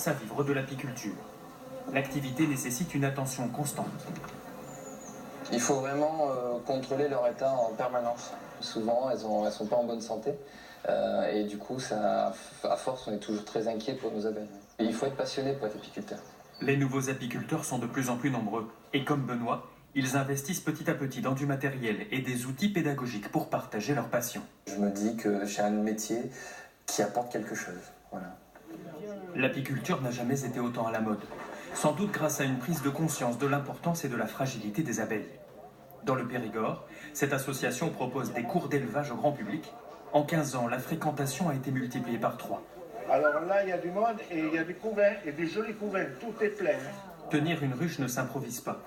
à vivre de l'apiculture. L'activité nécessite une attention constante. Il faut vraiment contrôler leur état en permanence. Souvent, elles sont pas en bonne santé. Et du coup, à force, on est toujours très inquiet pour nos abeilles. Et il faut être passionné pour être apiculteur. Les nouveaux apiculteurs sont de plus en plus nombreux. Et comme Benoît, ils investissent petit à petit dans du matériel et des outils pédagogiques pour partager leur passion. Je me dis que j'ai un métier qui apporte quelque chose. Voilà. L'apiculture n'a jamais été autant à la mode. Sans doute grâce à une prise de conscience de l'importance et de la fragilité des abeilles. Dans le Périgord, cette association propose des cours d'élevage au grand public. En 15 ans, la fréquentation a été multipliée par 3. Alors là, il y a du monde et il y a des couvains, et des jolis couvains, tout est plein. Tenir une ruche ne s'improvise pas.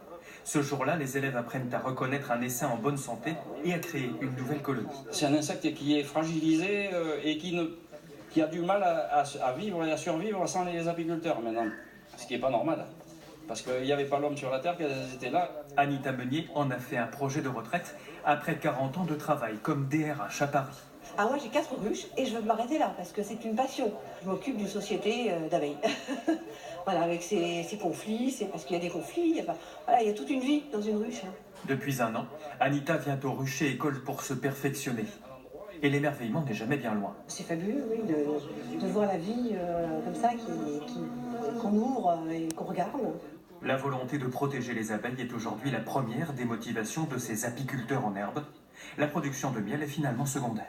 Ce jour-là, les élèves apprennent à reconnaître un essaim en bonne santé et à créer une nouvelle colonie. C'est un insecte qui est fragilisé et qui a du mal à vivre et à survivre sans les apiculteurs maintenant. Ce qui n'est pas normal. Parce qu'il n'y avait pas l'homme sur la terre, qu'elles étaient là. Anita Meunier en a fait un projet de retraite après 40 ans de travail comme DRH à Paris. Ah, moi j'ai 4 ruches et je veux m'arrêter là parce que c'est une passion. Je m'occupe d'une société d'abeilles. Voilà, avec ses conflits, c'est parce qu'il y a des conflits, il y a toute une vie dans une ruche. Depuis 1 an, Anita vient au rucher école pour se perfectionner. Et l'émerveillement n'est jamais bien loin. C'est fabuleux, oui, de voir la vie comme ça, qu'on ouvre et qu'on regarde. La volonté de protéger les abeilles est aujourd'hui la première des motivations de ces apiculteurs en herbe. La production de miel est finalement secondaire.